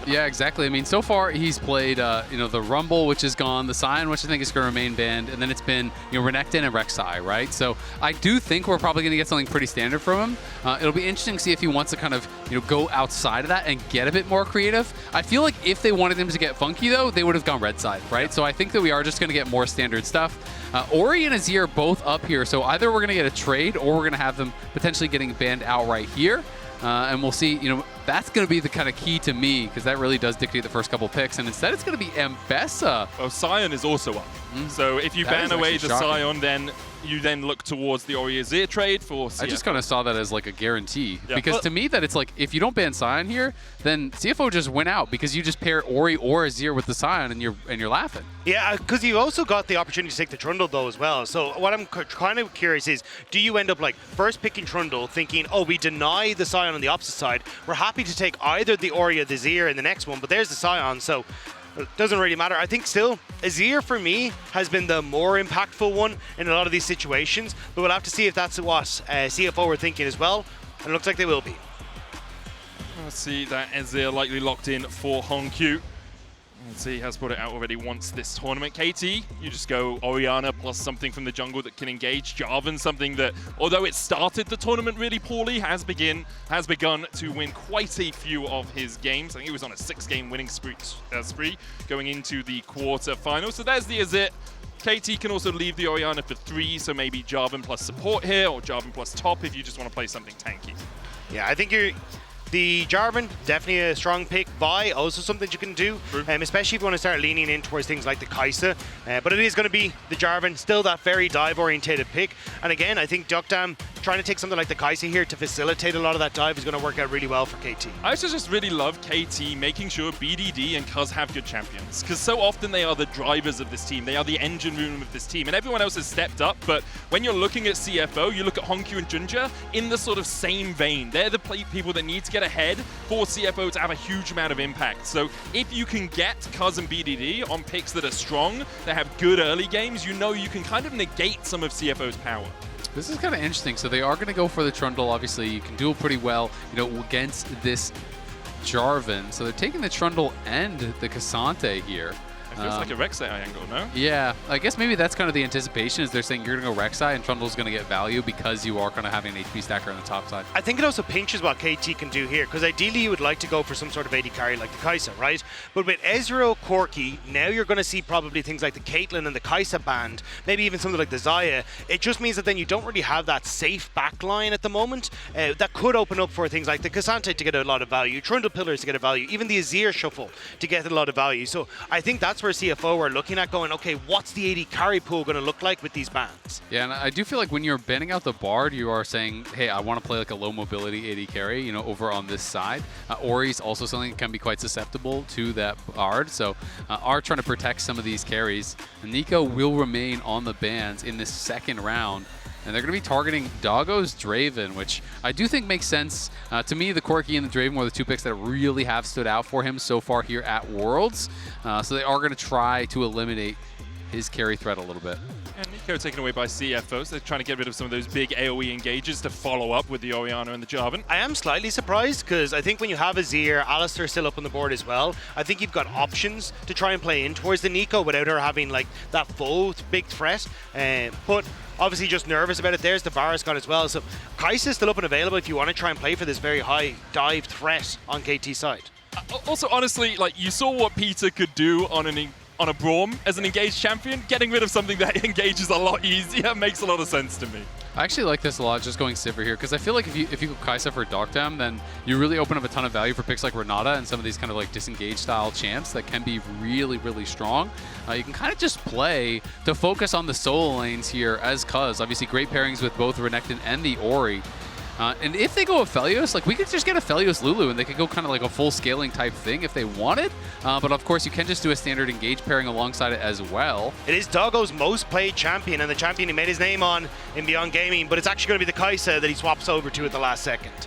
Yeah, exactly. I mean, so far he's played, you know, the Rumble, which is gone, the Sion, which I think is going to remain banned, and then it's been, you know, Renekton and Rek'Sai, right? So I do think we're probably going to get something pretty standard from him. It'll be interesting to see if he wants to kind of, you know, go outside of that and get a bit more creative. I feel like if they wanted him to get funky, though, they would have gone red side, right? Yeah. So I think that we are just going to get more standard stuff. Ori and Azir are both up here, so either we're going to get a trade or we're going to have them potentially getting banned outright here. And we'll see, you know, that's going to be the kind of key to me, because that really does dictate the first couple picks. And instead, it's going to be Mbessa. Well, Sion is also up. So if you ban away the Sion, then you then look towards the Ori Azir trade for CFO. I just kind of saw that as like a guarantee. Yeah. Because to me, that it's like, if you don't ban Sion here, then CFO just went out, because you just pair Ori or Azir with the Sion and you're laughing. Yeah, because you also got the opportunity to take the Trundle though as well. So what I'm kind of curious is, do you end up like first picking Trundle, thinking, oh, we deny the Sion on the opposite side. We're happy to take either the Ori or the Azir in the next one, but there's the Sion, so it doesn't really matter. I think still, Azir for me has been the more impactful one in a lot of these situations, but we'll have to see if that's what CFO were thinking as well, and it looks like they will be. Let's see that Azir likely locked in for HongQ. Let's see, he has put it out already once this tournament. KT, you just go Orianna plus something from the jungle that can engage. Jarvan, something that, although it started the tournament really poorly, has begun to win quite a few of his games. I think he was on a 6-game winning spree going into the quarterfinals. So there's the Azir. KT can also leave the Orianna for 3, so maybe Jarvan plus support here, or Jarvan plus top if you just want to play something tanky. Yeah, I think the Jarvan, definitely a strong pick. Vi, also something you can do, especially if you want to start leaning in towards things like the Kaisa. But it is going to be the Jarvan, still that very dive-orientated pick. And again, I think deokdam trying to take something like the Kaisa here to facilitate a lot of that dive is going to work out really well for KT. I also just really love KT making sure BDD and Cuzz have good champions, because so often they are the drivers of this team. They are the engine room of this team, and everyone else has stepped up. But when you're looking at CFO, you look at HongQ and JunJia in the sort of same vein. They're the people that need to get ahead for CFO to have a huge amount of impact. So if you can get Cuzz and BDD on picks that are strong, that have good early games, you know you can kind of negate some of CFO's power. This is kind of interesting. So they are going to go for the Trundle. Obviously, you can duel pretty well, you know, against this Jarvan. So they're taking the Trundle and the Ksante here. It feels like a Rek'Sai angle, no? Yeah, I guess maybe that's kind of the anticipation, is they're saying you're going to go Rek'Sai and Trundle's going to get value because you are kind of having an HP stacker on the top side. I think it also pinches what KT can do here, because ideally you would like to go for some sort of AD carry like the Kaisa, right? But with Ezreal, Corki, now you're going to see probably things like the Caitlyn and the Kaisa band, maybe even something like the Xayah. It just means that then you don't really have that safe backline at the moment. That could open up for things like the Ksante to get a lot of value, Trundle pillars to get a value, even the Azir shuffle to get a lot of value. So I think that's where CFO are looking at going, okay, what's the AD carry pool going to look like with these bands? Yeah, and I do feel like when you're banning out the Bard, you are saying, hey, I want to play like a low mobility AD carry, you know, over on this side. Ori's also something that can be quite susceptible to that Bard, so are trying to protect some of these carries. And Nico will remain on the bans in this second round. And they're going to be targeting Doggo's Draven, which I do think makes sense. To me, the Corki and the Draven were the 2 picks that really have stood out for him so far here at Worlds. So they are going to try to eliminate his carry threat a little bit. And Nico taken away by CFO, so they're trying to get rid of some of those big AoE engages to follow up with the Orianna and the Jarvan. I am slightly surprised, because I think when you have Azir, Alistar still up on the board as well, I think you've got options to try and play in towards the Nico without her having like that full big threat. But obviously just nervous about it. There's the Varus gone as well. So Kaisa's still up and available if you want to try and play for this very high dive threat on KT side. Also, honestly, like you saw what Peter could do on a Braum as an engaged champion. Getting rid of something that engages a lot easier makes a lot of sense to me. I actually like this a lot, just going Sivir here, because I feel like if you go Kaisa for deokdam, then you really open up a ton of value for picks like Renata and some of these kind of like disengage style champs that can be really, really strong. You can kind of just play to focus on the solo lanes here as Cuzz. Obviously great pairings with both Renekton and the Ori. And if they go Aphelios, like we could just get Aphelios Lulu and they could go kind of like a full scaling type thing if they wanted. But of course you can just do a standard engage pairing alongside it as well. It is Doggo's most played champion and the champion he made his name on in Beyond Gaming, but it's actually going to be the Kaisa that he swaps over to at the last second.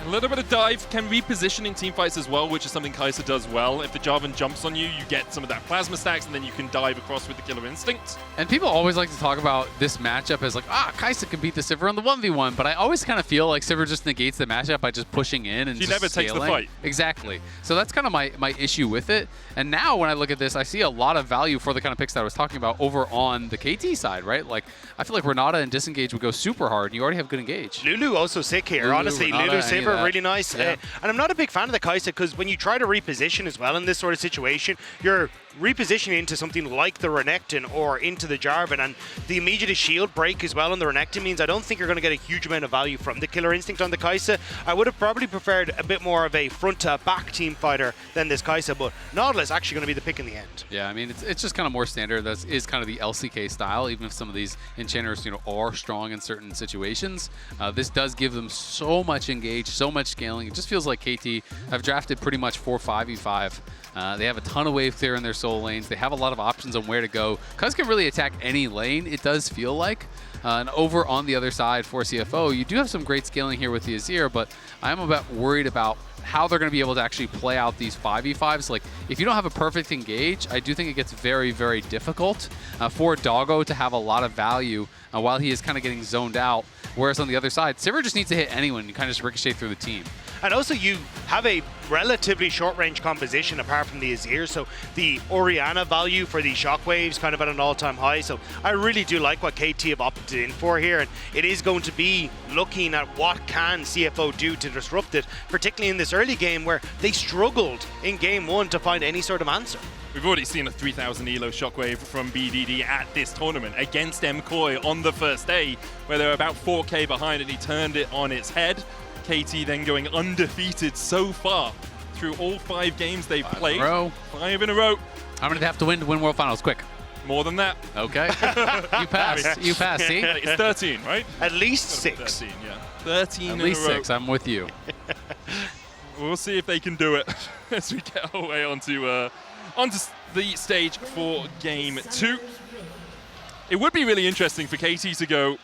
A little bit of dive can reposition in teamfights as well, which is something Kaisa does well. If the Jarvan jumps on you, you get some of that plasma stacks, and then you can dive across with the killer instinct. And people always like to talk about this matchup as like, Kaisa can beat the Sivir on the 1v1, but I always kind of feel like Sivir just negates the matchup by just pushing in and She just never takes the fight. Exactly. So that's kind of my issue with it. And now when I look at this, I see a lot of value for the kind of picks that I was talking about over on the KT side, right? Like, I feel like Renata and Disengage would go super hard, and you already have good engage. Lulu also sick here. Lulu, Honestly, Renata, Lulu Sivir, really nice. Yeah. And I'm not a big fan of the Kaisa because when you try to reposition as well in this sort of situation, you're repositioning into something like the Renekton or into the Jarvan, and the immediate shield break as well on the Renekton means I don't think you're going to get a huge amount of value from the killer instinct on the Kaisa. I would have probably preferred a bit more of a front-to-back team fighter than this Kaisa, but Nautilus actually going to be the pick in the end. Yeah, I mean, it's just kind of more standard. That is kind of the LCK style, even if some of these enchanters, are strong in certain situations. This does give them so much engage, so much scaling. It just feels like KT have drafted pretty much 4-5v5. They have a ton of wave clear in their solo lanes. They have a lot of options on where to go. Cuzz can really attack any lane, it does feel like. And over on the other side for CFO, you do have some great scaling here with the Azir, but I'm a bit worried about how they're going to be able to actually play out these 5v5s. Like, if you don't have a perfect engage, I do think it gets very, very difficult for Doggo to have a lot of value while he is kind of getting zoned out. Whereas on the other side, Sivir just needs to hit anyone and kind of just ricochet through the team. And also you have a relatively short-range composition apart from the Azir, so the Orianna value for the shockwaves kind of at an all-time high. So I really do like what KT have opted in for here, and it is going to be looking at what can CFO do to disrupt it, particularly in this early game where they struggled in game one to find any sort of answer. We've already seen a 3,000 elo shockwave from BDD at this tournament against MKoi on the first day, where they were about 4k behind and he turned it on its head. KT then going undefeated so far through all 5 games they've played. 5 in a row. How many do they have to win World Finals? Quick. More than that. Okay. You passed. You passed, see? It's 13, right? At least 6. 13, yeah. 13 At in least a row. 6. I'm with you. We'll see if they can do it as we get our way onto the stage for Game 2. It would be really interesting for KT to go,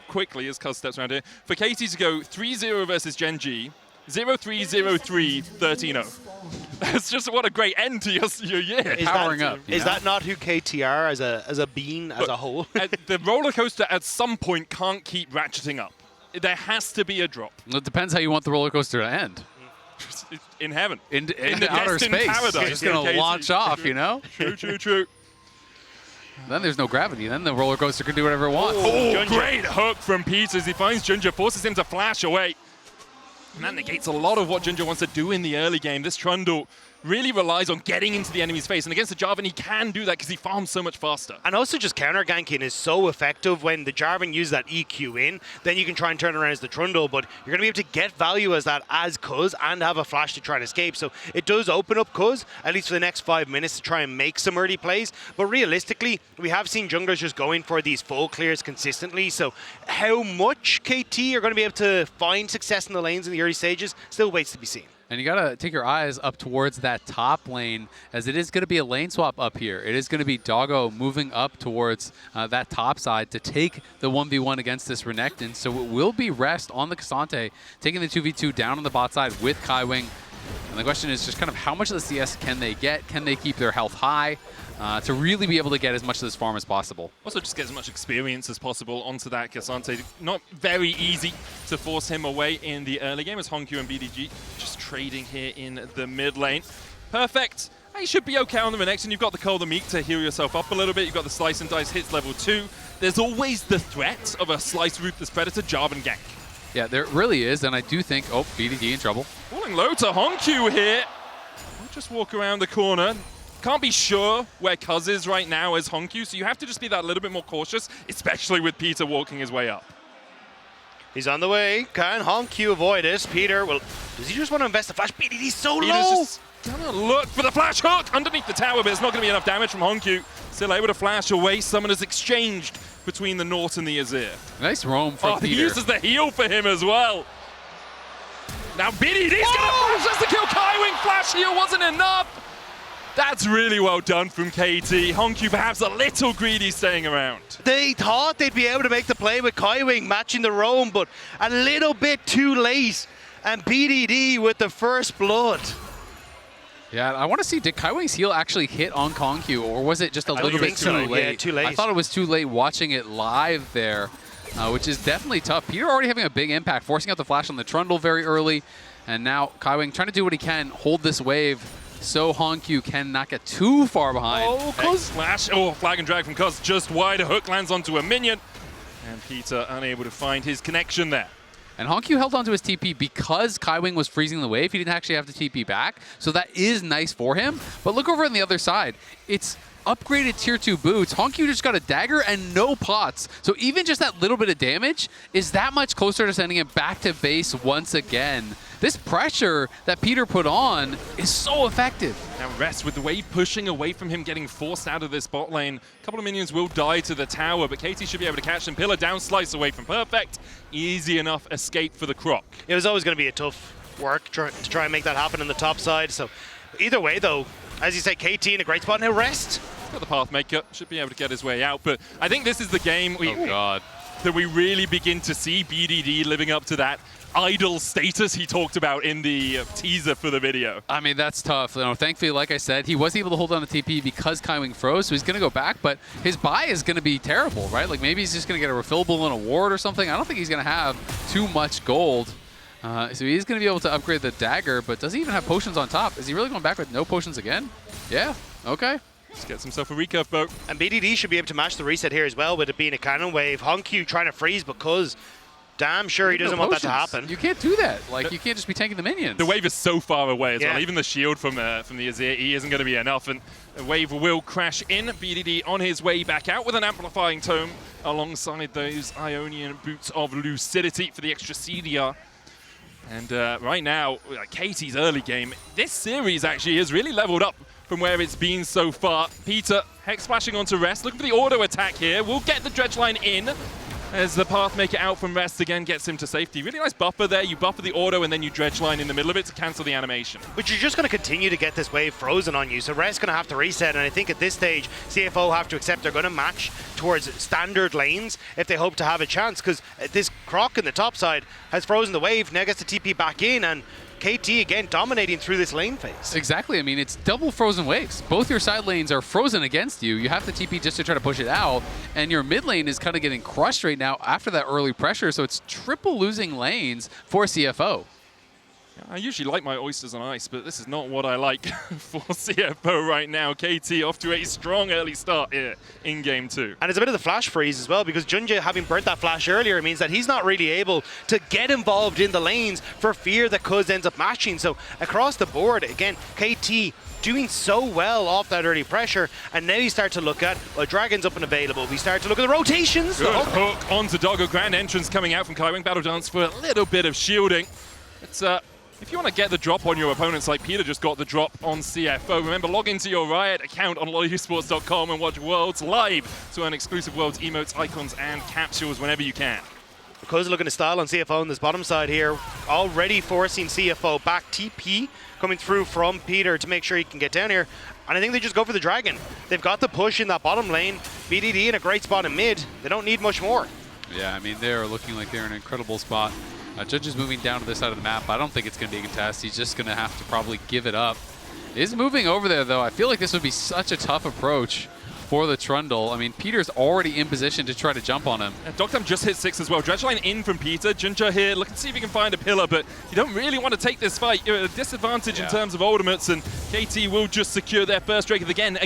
quickly as Cuzz steps around here, for KT to go 3-0 versus Gen.G, 0-3, 0-3, 13-0. That's just what a great end to your year. Powering up. Is that not who KT are as a being, as a whole? The roller coaster at some point can't keep ratcheting up. There has to be a drop. It depends how you want the roller coaster to end. In heaven. In the outer destined space. paradise. It's just going to launch off, True. Then there's no gravity. Then the roller coaster can do whatever it wants. Oh, great hook from Peter as he finds JunJia, forces him to flash away. And that negates a lot of what JunJia wants to do in the early game. This Trundle really relies on getting into the enemy's face. And against the Jarvan, he can do that because he farms so much faster. And also just counter ganking is so effective when the Jarvan uses that EQ in, then you can try and turn around as the Trundle, but you're going to be able to get value as that as Cuzz and have a flash to try and escape. So it does open up Cuzz, at least for the next 5 minutes, to try and make some early plays. But realistically, we have seen junglers just going for these full clears consistently. So how much KT are going to be able to find success in the lanes in the early stages still waits to be seen. And you got to take your eyes up towards that top lane, as it is going to be a lane swap up here. It is going to be Doggo moving up towards that top side to take the 1v1 against this Renekton. So it will be Rest on the Ksante, taking the 2v2 down on the bot side with Kaiwing. And the question is just kind of how much of the CS can they get? Can they keep their health high to really be able to get as much of this farm as possible? Also just get as much experience as possible onto that Ksante. Not very easy to force him away in the early game as HongQ and BDG just trading here in the mid lane. Perfect. You should be okay on the Renekton. You've got the Cold the Meek to heal yourself up a little bit. You've got the Slice and Dice hits level 2. There's always the threat of a Slice Ruthless Predator Jarvan gank. Yeah, there really is, and I do think, BDD in trouble. Falling low to HongQ here. We'll just walk around the corner. Can't be sure where Cuzz is right now as HongQ, so you have to just be that little bit more cautious, especially with Peter walking his way up. He's on the way. Can HongQ avoid this? Peter, well, does he just want to invest the flash? BDD's so Peter's low! Just gonna look for the flash hook underneath the tower, but it's not gonna be enough damage from HongQ. Still able to flash away. Summoners exchanged between the Nort and the Azir. Nice roam from Peter. He uses the heal for him as well. Now BDD's gonna flash just to kill Kaiwing. Flash heal wasn't enough. That's really well done from KT. HongQ perhaps a little greedy staying around. They thought they'd be able to make the play with Kaiwing matching the roam, but a little bit too late. And BDD with the first blood. Yeah, I want to see, did Kaiwing's heal actually hit on HongQ, or was it just a little bit too late? Yeah, too late. I thought it was too late watching it live there, which is definitely tough. Peter already having a big impact, forcing out the flash on the Trundle very early, and now Kaiwing trying to do what he can, hold this wave, so HongQ cannot get too far behind. Oh, Cuzz flash. Oh, flag and drag from Cuzz just wide. A hook lands onto a minion, and Peter unable to find his connection there. And HongQ held onto his TP because Kaiwing was freezing the wave. He didn't actually have to TP back, so that is nice for him. But look over on the other side. It's upgraded tier 2 boots. HongQ just got a dagger and no pots. So even just that little bit of damage is that much closer to sending him back to base once again. This pressure that Peter put on is so effective. Now Rest with the wave pushing away from him, getting forced out of this bot lane. A couple of minions will die to the tower, but KT should be able to catch them. Pillar down, slice away from Perfect. Easy enough escape for the Croc. It was always going to be a tough work to try and make that happen on the top side. So either way, though, as you say, KT in a great spot. Now Rest. Got the Pathmaker, should be able to get his way out. But I think this is the game that we really begin to see BDD living up to that idol status he talked about in the teaser for the video. I mean, that's tough. You know, thankfully, like I said, he was able to hold on to TP because Kaiwing froze, so he's going to go back, but his buy is going to be terrible, right? Like, maybe he's just going to get a refillable in a ward or something. I don't think he's going to have too much gold. So he's going to be able to upgrade the dagger, but does he even have potions on top? Is he really going back with no potions again? Yeah, okay. Just gets himself a recurve boat. And BDD should be able to match the reset here as well with it being a cannon wave. HongQ trying to freeze because damn sure he doesn't want that to happen. You can't do that. Like, you can't just be tanking the minions. The wave is so far away as well. Even the shield from the Azir E isn't going to be enough, and the wave will crash in. BDD on his way back out with an amplifying tome alongside those Ionian boots of lucidity for the extra CDR. And right now, KT's early game, this series actually has really leveled up from where it's been so far. Peter, Hex splashing onto Rest, looking for the auto attack here. We'll get the dredge line in as the Pathmaker out from Rest again gets him to safety. Really nice buffer there. You buffer the auto and then you dredge line in the middle of it to cancel the animation. But you're just going to continue to get this wave frozen on you, so Rest's going to have to reset, and I think at this stage, CFO have to accept they're going to match towards standard lanes if they hope to have a chance, because this Croc in the top side has frozen the wave, now gets the TP back in, and KT again dominating through this lane phase. Exactly. I mean, it's double frozen waves. Both your side lanes are frozen against you. You have the TP just to try to push it out, and your mid lane is kind of getting crushed right now after that early pressure, so it's triple losing lanes for CFO. I usually like my oysters on ice, but this is not what I like for CFO right now. KT off to a strong early start here in Game 2. And it's a bit of the flash freeze as well, because JunJia having burnt that flash earlier means that he's not really able to get involved in the lanes for fear that Cuzz ends up matching. So across the board, again, KT doing so well off that early pressure, and now you start to look at, well, Dragon's up and available. We start to look at the rotations. Good hook onto Doggo. Grand entrance coming out from Kaiwing. Battle Dance for a little bit of shielding. It's if you want to get the drop on your opponents like Peter just got the drop on CFO, remember, log into your Riot account on lolesports.com and watch Worlds live to earn exclusive Worlds emotes, icons, and capsules whenever you can. Cuzz looking to style on CFO on this bottom side here, already forcing CFO back. TP coming through from Peter to make sure he can get down here. And I think they just go for the Dragon. They've got the push in that bottom lane. BDD in a great spot in mid. They don't need much more. Yeah, I mean, they're looking like they're in an incredible spot. Judge is moving down to this side of the map. I don't think it's going to be a contest. He's just going to have to probably give it up. Is moving over there, though. I feel like this would be such a tough approach for the Trundle. I mean, Peter's already in position to try to jump on him. Deokdam just hit 6 as well. Dredge line in from Peter. JunJia here, looking to see if he can find a pillar, but you don't really want to take this fight. You're at a disadvantage in terms of ultimates, and KT will just secure their first Drake again,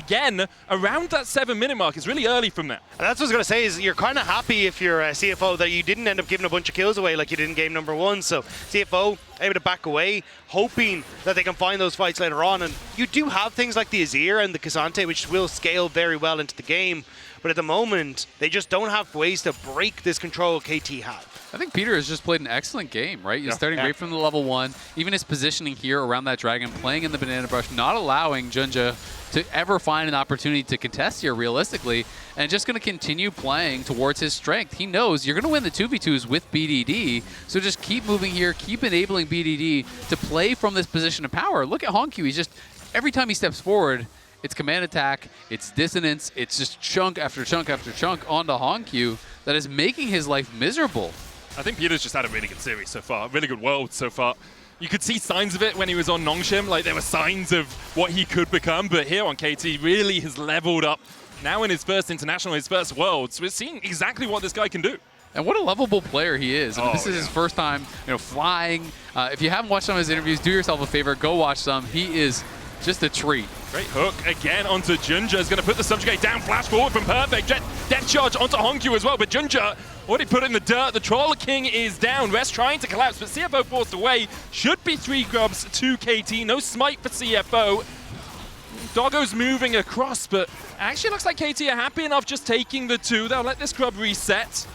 around that 7-minute mark. It's really early from there. And that's what I was going to say, is you're kind of happy if you're a CFO that you didn't end up giving a bunch of kills away like you did in game number 1. So CFO able to back away, hoping that they can find those fights later on. And you do have things like the Azir and the Ksante, which will scale very well into the game. But at the moment, they just don't have ways to break this control KT have. I think Peter has just played an excellent game, right? He's starting right from the level 1. Even his positioning here around that Dragon, playing in the banana brush, not allowing JunJia to ever find an opportunity to contest here realistically, and just going to continue playing towards his strength. He knows you're going to win the 2v2s with BDD, so just keep moving here, keep enabling BDD to play from this position of power. Look at HongQ. He's just, every time he steps forward, it's command attack, it's dissonance, it's just chunk after chunk after chunk onto HongQ that is making his life miserable. I think Peter's just had a really good series so far, really good world so far. You could see signs of it when he was on Nongshim, like there were signs of what he could become, but here on KT really has leveled up. Now in his first international, his first worlds, we're seeing exactly what this guy can do. And what a lovable player he is. I mean, this is his first time, flying. If you haven't watched some of his interviews, do yourself a favor, go watch some. He is just a treat. Great hook again onto JunJia. Is going to put the subjugate down, flash forward from Perfect. Death charge onto HongQ as well, but JunJia already put in the dirt. The Troll King is down. Rest trying to collapse, but CFO forced away. Should be 3 grubs to KT. No smite for CFO. Doggo's moving across, but actually looks like KT are happy enough just taking the 2. They'll let this grub reset.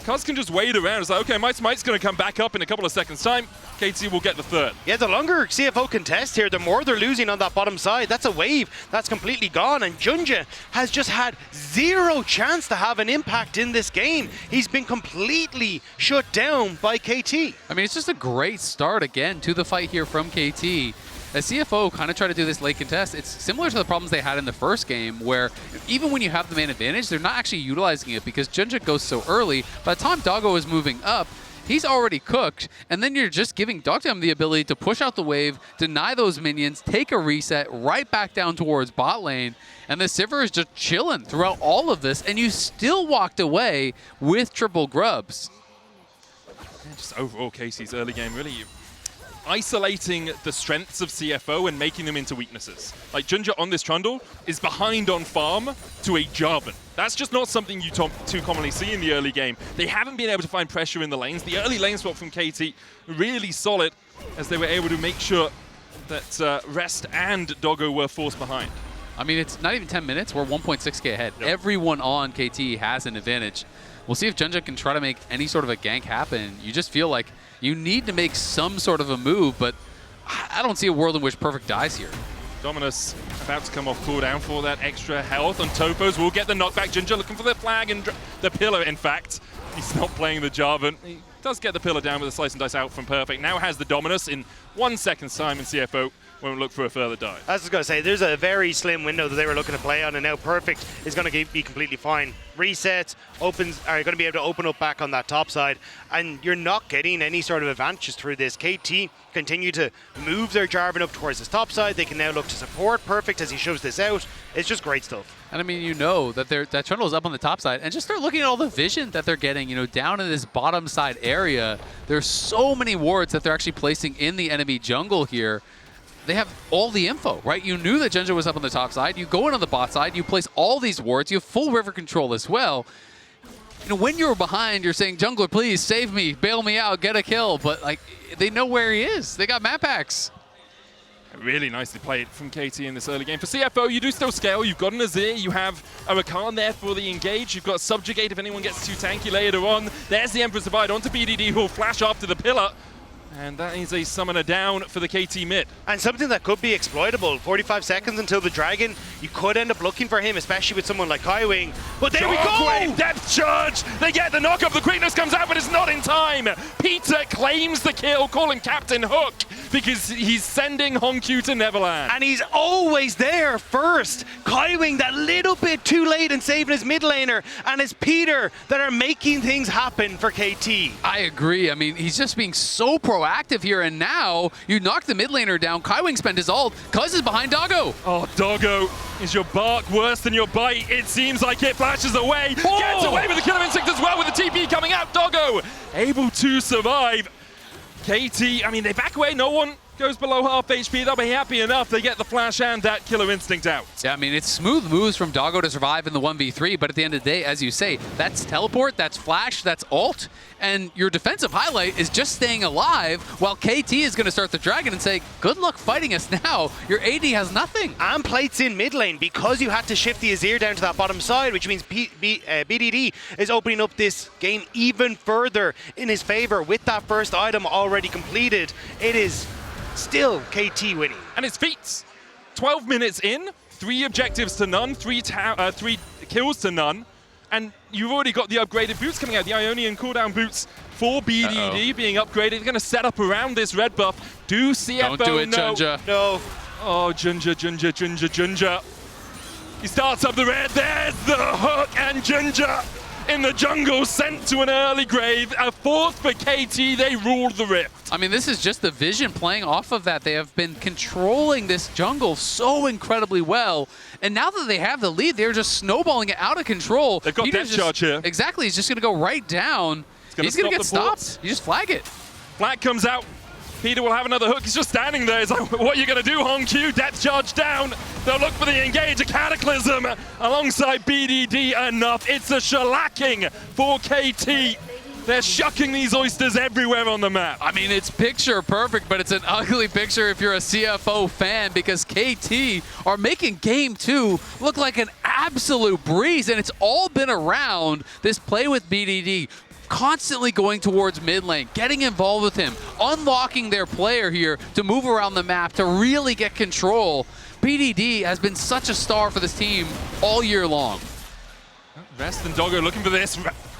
Cuzz can just wait around. It's like, okay, my smite's going to come back up in a couple of seconds' time. KT will get the 3rd. Yeah, the longer CFO contest here, the more they're losing on that bottom side. That's a wave that's completely gone, and JunJia has just had 0 chance to have an impact in this game. He's been completely shut down by KT. I mean, it's just a great start again to the fight here from KT. As CFO kind of try to do this late contest, it's similar to the problems they had in the first game, where even when you have the man advantage, they're not actually utilizing it because JunJia goes so early. By the time Doggo is moving up, he's already cooked, and then you're just giving Deokdam the ability to push out the wave, deny those minions, take a reset, right back down towards bot lane, and the Sivir is just chilling throughout all of this, and you still walked away with triple grubs. Yeah, just overall, Casey's early game really isolating the strengths of CFO and making them into weaknesses. Like JunJia on this Trundle is behind on farm to a Jarvan. That's just not something you too commonly see in the early game. They haven't been able to find pressure in the lanes. The early lane swap from KT really solid as they were able to make sure that Rest and Doggo were forced behind. I mean, it's not even 10 minutes. We're 1.6k ahead. Yep. Everyone on KT has an advantage. We'll see if JunJia can try to make any sort of a gank happen. You just feel like you need to make some sort of a move, but I don't see a world in which Perfect dies here. Dominus about to come off cooldown for that extra health on Topos. We'll get the knockback. JunJia looking for the flag and the pillar, in fact. He's not playing the Jarvan. He does get the pillar down with a slice and dice out from Perfect. Now has the Dominus in 1 second's time, and CFO won't look for a further dive. I was going to say, there's a very slim window that they were looking to play on, and now Perfect is going to be completely fine. Resets, are going to be able to open up back on that top side, and you're not getting any sort of advantages through this. KT continue to move their Jarvan up towards this top side. They can now look to support Perfect as he shoves this out. It's just great stuff. And I mean, you know that that Trundle is up on the top side, and just start looking at all the vision that they're getting, down in this bottom side area. There's so many wards that they're actually placing in the enemy jungle here. They have all the info, right? You knew that JunJia was up on the top side. You go in on the bot side, you place all these wards, you have full river control as well. When you're behind, you're saying, jungler, please save me, bail me out, get a kill. But like, they know where he is. They got map packs. Really nicely played from KT in this early game. For CFO, you do still scale. You've got an Azir, you have a Rakan there for the engage. You've got Subjugate if anyone gets too tanky later on. There's the Emperor's Divide onto BDD, who will flash after the pillar. And that is a summoner down for the KT mid. And something that could be exploitable. 45 seconds until the Dragon. You could end up looking for him, especially with someone like Kaiwing. But there we go! Depth charge! They get the knock-up. The quickness comes out, but it's not in time. Peter claims the kill, calling Captain Hook, because he's sending HongQ to Neverland. And he's always there first. Kaiwing that little bit too late in saving his mid laner. And it's Peter that are making things happen for KT. I agree. I mean, he's just being so proactive here, and now you knock the mid laner down. Kaiwing spent his ult. Cuzz is behind Doggo. Oh, Doggo, is your bark worse than your bite? It seems like it. Flashes away. Oh! Gets away with the killer instinct as well with the TP coming out. Doggo able to survive. KT, I mean, they back away. No one goes below half HP. They'll be happy enough. They get the flash and that killer instinct out. Yeah, I mean, it's smooth moves from Doggo to survive in the 1v3, but at the end of the day, as you say, that's teleport, that's flash, that's ult, and your defensive highlight is just staying alive while KT is going to start the Dragon and say, good luck fighting us now. Your AD has nothing. And plates in mid lane because you had to shift the Azir down to that bottom side, which means BDD is opening up this game even further in his favor with that first item already completed. It is still KT winning. And it's feats. 12 minutes in, 3 objectives to none, 3 kills to none, and you've already got the upgraded boots coming out, the Ionian cooldown boots for BDD being upgraded. They're going to set up around this red buff. Do CFO Don't do it, know? JunJia. No. Oh, JunJia. He starts up the red. There's the hook, and JunJia in the jungle, sent to an early grave. A fourth for KT, they ruled the Rift. I mean, this is just the Vision playing off of that. They have been controlling this jungle so incredibly well. And now that they have the lead, they're just snowballing it out of control. They've got depth charge here. Exactly, he's just going to go right down. He's going to get stopped. You just flag it. Flag comes out. Peter will have another hook. He's just standing there. He's like, what are you going to do, HongQ? Depth charge down. They'll look for the engage. A Cataclysm alongside BDD. Enough. It's a shellacking for KT. They're shucking these oysters everywhere on the map. I mean, it's picture perfect, but it's an ugly picture if you're a CFO fan because KT are making Game 2 look like an absolute breeze, and it's all been around this play with BDD. Constantly going towards mid lane, getting involved with him, unlocking their player here to move around the map to really get control. BDD has been such a star for this team all year long. Vest and Doggo looking for this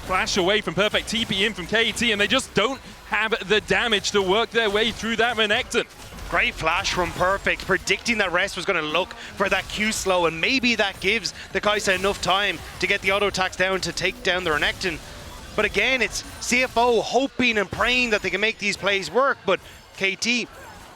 flash away from perfect TP in from KT, and they just don't have the damage to work their way through that Renekton. Great flash from Perfect, predicting that Rest was going to look for that Q slow, and maybe that gives the Kaisa enough time to get the auto attacks down to take down the Renekton. But again, it's CFO hoping and praying that they can make these plays work, but KT,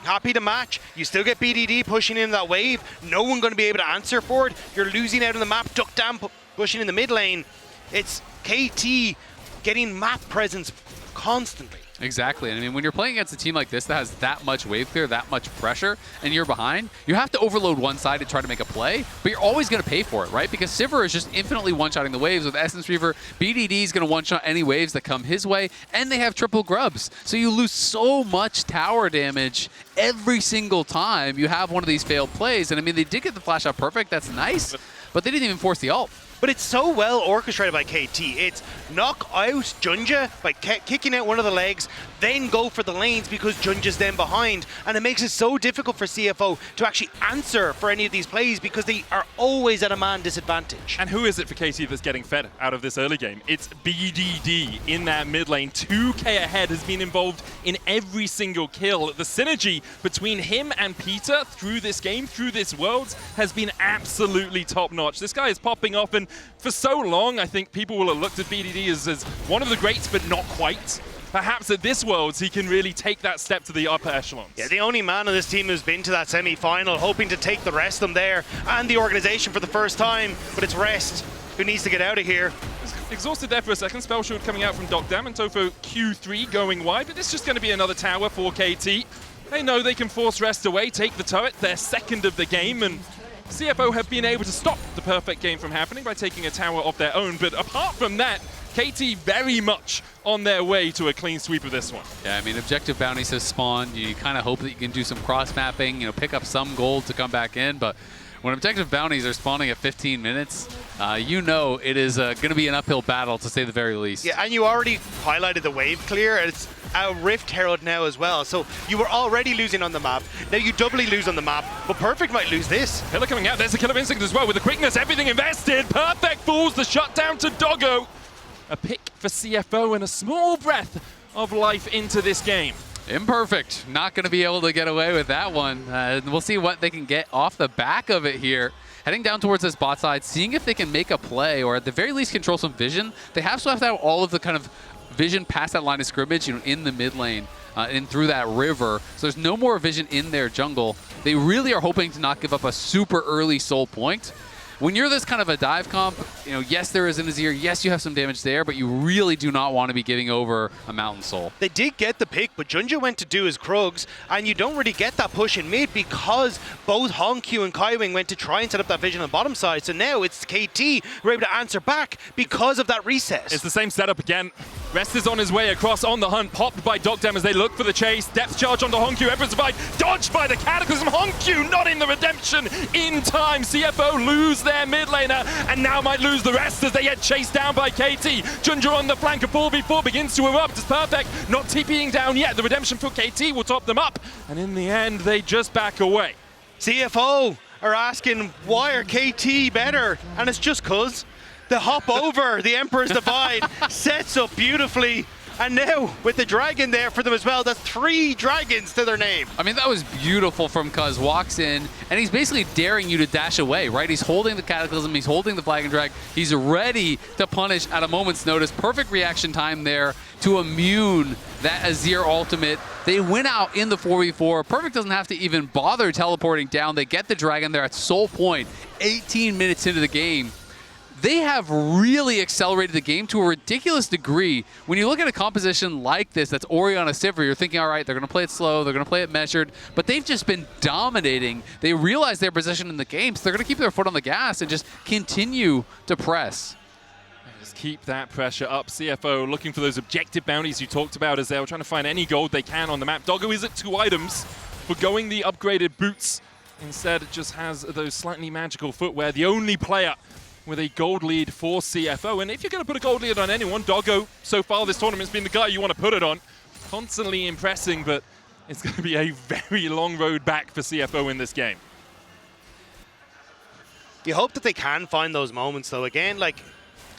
happy to match. You still get BDD pushing in that wave. No one going to be able to answer for it. You're losing out on the map. Deokdam pushing in the mid lane. It's KT getting map presence constantly. Exactly. And I mean, when you're playing against a team like this that has that much wave clear, that much pressure, and you're behind, you have to overload one side to try to make a play, but you're always going to pay for it, right? Because Sivir is just infinitely one-shotting the waves with Essence Reaver. BDD is going to one-shot any waves that come his way, and they have triple grubs. So you lose so much tower damage every single time you have one of these failed plays. And I mean, they did get the flash out perfect. That's nice, but they didn't even force the ult. But it's so well orchestrated by KT. It's knock out JunJia by kicking out one of the legs, then go for the lanes because JunJia's then behind. And it makes it so difficult for CFO to actually answer for any of these plays because they are always at a man disadvantage. And who is it for KT that's getting fed out of this early game? It's BDD in that mid lane. 2K ahead has been involved in every single kill. The synergy between him and Peter through this game, through this Worlds, has been absolutely top notch. This guy is popping off, and for so long, I think people will have looked at BDD as one of the greats, but not quite. Perhaps at this Worlds, he can really take that step to the upper echelons. Yeah, the only man on this team who's been to that semi-final, hoping to take the rest of them there, and the organization for the first time, but it's Rest who needs to get out of here. Exhausted there for a second. Spell shield coming out from Deokdam, and Tofo Q3 going wide, but it's just going to be another tower for KT. They know they can force Rest away, take the turret, their second of the game, and CFO have been able to stop the perfect game from happening by taking a tower of their own. But apart from that, KT very much on their way to a clean sweep of this one. Yeah, I mean, objective bounties have spawned. You kind of hope that you can do some cross-mapping, pick up some gold to come back in. But when objective bounties are spawning at 15 minutes, it is going to be an uphill battle, to say the very least. Yeah, and you already highlighted the wave clear. It's a Rift Herald now as well. So you were already losing on the map. Now you doubly lose on the map, but Perfect might lose this. Pillar coming out. There's a Killer Instinct as well with the quickness, everything invested. Perfect falls the shutdown to Doggo. A pick for CFO and a small breath of life into this game. Imperfect. Not going to be able to get away with that one. We'll see what they can get off the back of it here. Heading down towards this bot side, seeing if they can make a play or at the very least control some vision. They have to have all of the kind of vision past that line of scrimmage, in the mid lane and through that river. So there's no more vision in their jungle. They really are hoping to not give up a super early soul point. When you're this kind of a dive comp, yes, there is an Azir, yes, you have some damage there, but you really do not want to be giving over a Mountain Soul. They did get the pick, but JunJia went to do his Krugs, and you don't really get that push in mid because both HongQ and Kaiwing went to try and set up that vision on the bottom side. So now it's KT who are able to answer back because of that reset. It's the same setup again. Rest is on his way across on the hunt, popped by Deokdam as they look for the chase. Depth charge onto HongQ, Emperor's Divide, dodged by the Cataclysm. HongQ not in the redemption in time. CFO lose their mid laner and now might lose the rest as they get chased down by KT. JunJia on the flank, a 4v4 begins to erupt. It's Perfect not TPing down yet. The redemption for KT will top them up, and in the end they just back away. CFO are asking, why are KT better? And it's just Cuzz. The hop over the Emperor's Divide sets up beautifully, And now, with the dragon there for them as well, that's 3 dragons to their name. I mean, that was beautiful from Cuzz. Walks in, and he's basically daring you to dash away, right? He's holding the Cataclysm, he's holding the Flag and Drag. He's ready to punish at a moment's notice. Perfect reaction time there to immune that Azir ultimate. They win out in the 4v4. Perfect doesn't have to even bother teleporting down. They get the dragon there at Soul Point, 18 minutes into the game. They have really accelerated the game to a ridiculous degree. When you look at a composition like this, that's Orianna Sivir, you're thinking, all right, they're going to play it slow, they're going to play it measured, but they've just been dominating. They realize their position in the game, so they're going to keep their foot on the gas and just continue to press. Just keep that pressure up. CFO looking for those objective bounties you talked about, as they're trying to find any gold they can on the map. Doggo is at 2 items, but going the upgraded boots. Instead, it just has those slightly magical footwear. The only player with a gold lead for CFO. And if you're going to put a gold lead on anyone, Doggo, so far this tournament's been the guy you want to put it on. Constantly impressing, but it's going to be a very long road back for CFO in this game. You hope that they can find those moments, though. Again, like,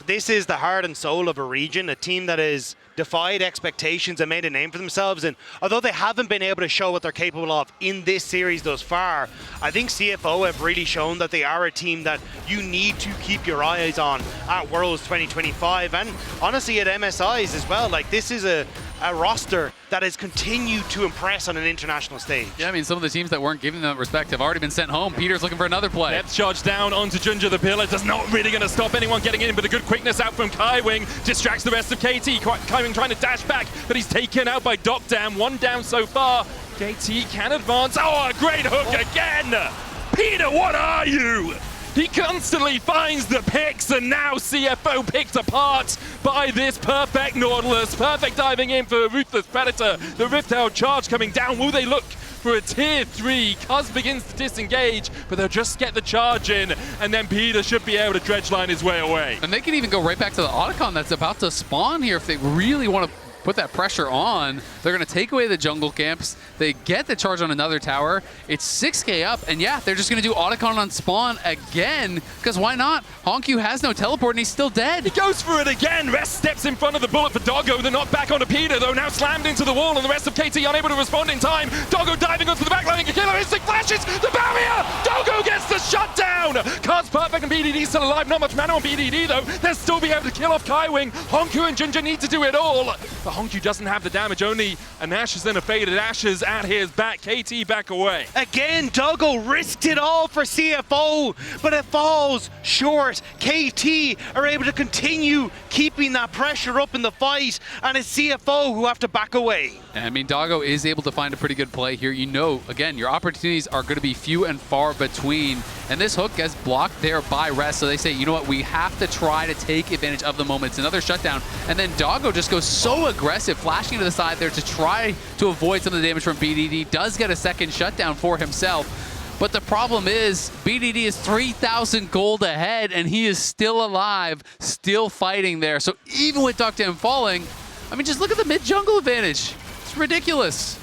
this is the heart and soul of a region, a team that has defied expectations and made a name for themselves. And although they haven't been able to show what they're capable of in this series thus far, I think CFO have really shown that they are a team that you need to keep your eyes on at Worlds 2025, and honestly at MSIs as well. Like, this is a roster that has continued to impress on an international stage. Yeah, I mean, some of the teams that weren't giving them respect have already been sent home. Peter's looking for another play. Depth charge down onto JunJia. The pillar does not really going to stop anyone getting in, but a good quickness out from Kaiwing distracts the rest of KT. Kaiwing trying to dash back, but he's taken out by deokdam. 1 down so far. KT can advance. Oh, a great hook again! Peter, what are you? He constantly finds the picks, and now CFO picked apart by this perfect Nautilus. Perfect diving in for a Ruthless Predator. The Rift Herald charge coming down. Will they look for a tier 3? Cuzz begins to disengage, but they'll just get the charge in, and then Peter should be able to dredge line his way away. And they can even go right back to the Otacon that's about to spawn here if they really want to put that pressure on. They're going to take away the jungle camps. They get the charge on another tower. It's 6k up, and yeah, they're just going to do Otacon on spawn again, because why not? HongQ has no teleport, and he's still dead. He goes for it again. Rest steps in front of the bullet for Doggo. The knock back onto Peter, though, now slammed into the wall, and the rest of KT unable to respond in time. Doggo diving onto the backline. Killer instinct flashes the barrier. Doggo gets the shutdown. Cuzz perfect, and BDD still alive. Not much mana on BDD, though. They'll still be able to kill off Kaiwing. HongQ and JunJia need to do it all. But HongQ doesn't have the damage, only an Ashes and a faded Ashes at his back. KT back away. Again, Doggo risked it all for CFO, but it falls short. KT are able to continue keeping that pressure up in the fight, and it's CFO who have to back away. I mean, Doggo is able to find a pretty good play here. You know, again, your opportunities are going to be few and far between, and this hook gets blocked there by Rest, so they say, you know what, we have to try to take advantage of the moment. It's another shutdown, and then Doggo just goes so aggressive, flashing to the side there to try to avoid some of the damage from BDD. Does get a second shutdown for himself. But the problem is, BDD is 3,000 gold ahead, and he is still alive, still fighting there. So even with deokdam falling, I mean, just look at the mid-jungle advantage. It's ridiculous.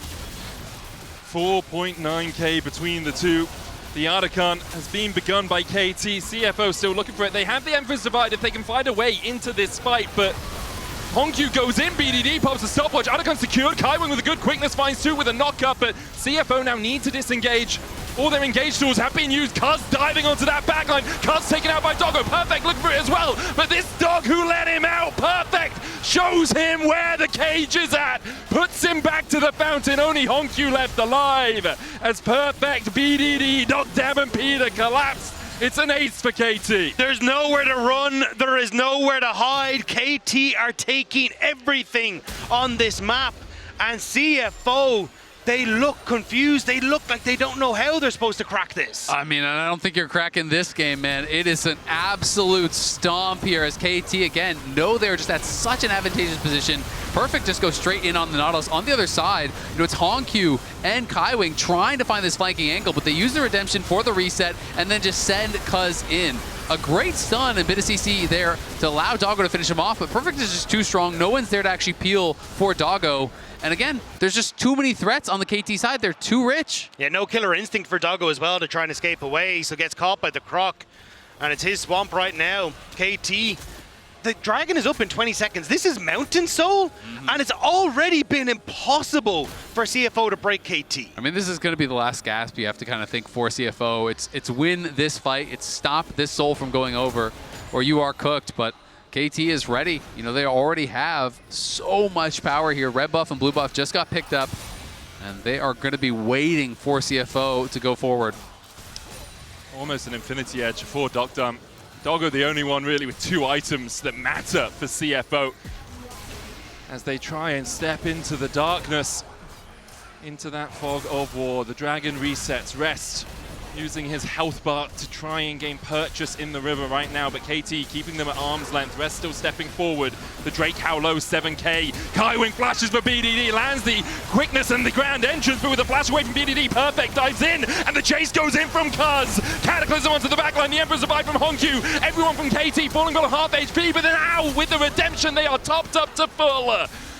4.9k between the two. The Otacon has been begun by KT. CFO still looking for it. They have the Emperor's Divide if they can find a way into this fight, but HongQ goes in, BDD pops a stopwatch, Otacon secured, Kaiwing with a good quickness finds 2 with a knock-up, but CFO now need to disengage. All their engage tools have been used. Cuzz diving onto that backline. Cuzz taken out by Doggo. Perfect looking for it as well. But this dog who let him out, Perfect, shows him where the cage is at. Puts him back to the fountain. Only HongQ left alive. As Perfect, BDD, deokdam and Peter collapsed. It's an ace for KT. There's nowhere to run. There is nowhere to hide. KT are taking everything on this map. And CFO, they look confused. They look like they don't know how they're supposed to crack this. I mean, I don't think you're cracking this game, man. It is an absolute stomp here as KT, again, know they're just at such an advantageous position. Perfect just goes straight in on the Nautilus. On the other side, you know, it's HongQ and Kaiwing trying to find this flanking angle, but they use the redemption for the reset and then just send Cuzz in. A great stun and bit of CC there to allow Doggo to finish him off, but Perfect is just too strong. No one's there to actually peel for Doggo. And again, there's just too many threats on the KT side. They're too rich. Yeah, no killer instinct for Doggo as well to try and escape away, so gets caught by the Croc. And it's his swamp right now. KT the dragon is up in 20 seconds. This is Mountain Soul, and it's already been impossible for CFO to break KT. I mean, this is going to be the last gasp you have to kind of think for CFO. It's win this fight. It's stop this Soul from going over, or you are cooked. But KT is ready. You know, they already have so much power here. Red buff and blue buff just got picked up, and they are going to be waiting for CFO to go forward. Almost an infinity edge for deokdam. Doggo the only one really with 2 items that matter for CFO as they try and step into the darkness, into that fog of war. The dragon resets, rest, using his health bar to try and gain purchase in the river right now, but KT keeping them at arm's length. Rest still stepping forward. The Drake how low, 7k. Kaiwing flashes for BDD, lands the quickness and the grand entrance, but with a flash away from BDD, perfect, dives in, and the chase goes in from Cuzz. Cataclysm onto the backline, the Emperor survived from HongQ. Everyone from KT falling below half HP, but then ow, with the redemption, they are topped up to full.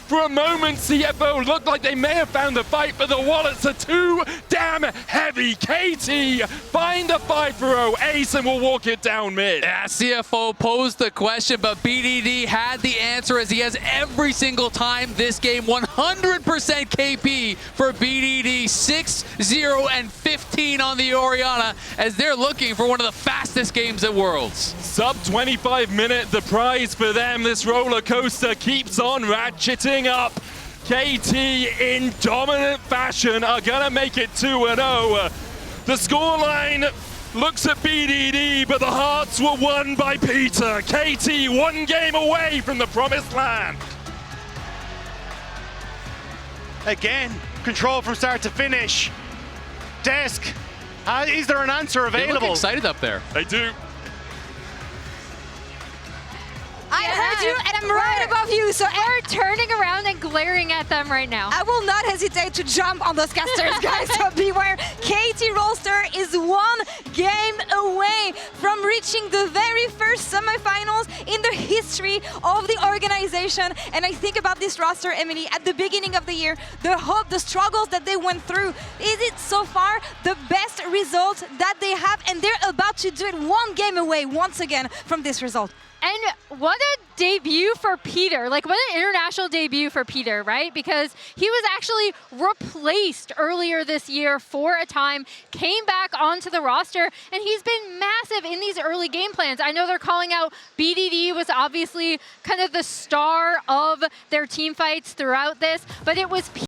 For a moment, CFO looked like they may have found the fight, but the wallets are too damn heavy. KT find the 5-0 ace and will walk it down mid. Yeah, CFO posed the question, but BDD had the answer as he has every single time this game. 100% KP for BDD, 6-0 and 15 on the Orianna as they're looking for one of the fastest games at Worlds. Sub 25 minute, the prize for them. This roller coaster keeps on ratcheting up. KT in dominant fashion are gonna make it 2-0. The scoreline looks at BDD, but the hearts were won by Peter. KT 1 game away from the promised land. Again, control from start to finish. Desk, is there an answer available? They look excited up there. They do. I heard you, and I'm right above you, so we're turning around and glaring at them right now. I will not hesitate to jump on those casters, guys, so beware. KT Rolster is 1 game away from reaching the very first semifinals in the history of the organization. And I think about this roster, Emily, at the beginning of the year, the hope, the struggles that they went through. Is it so far the best result that they have? And they're about to do it 1 game away once again from this result. And what a debut for Peter. Like, what an international debut for Peter, right? Because he was actually replaced earlier this year for a time, came back onto the roster, and he's been massive in these early game plans. I know they're calling out BDD was obviously kind of the star of their team fights throughout this, but it was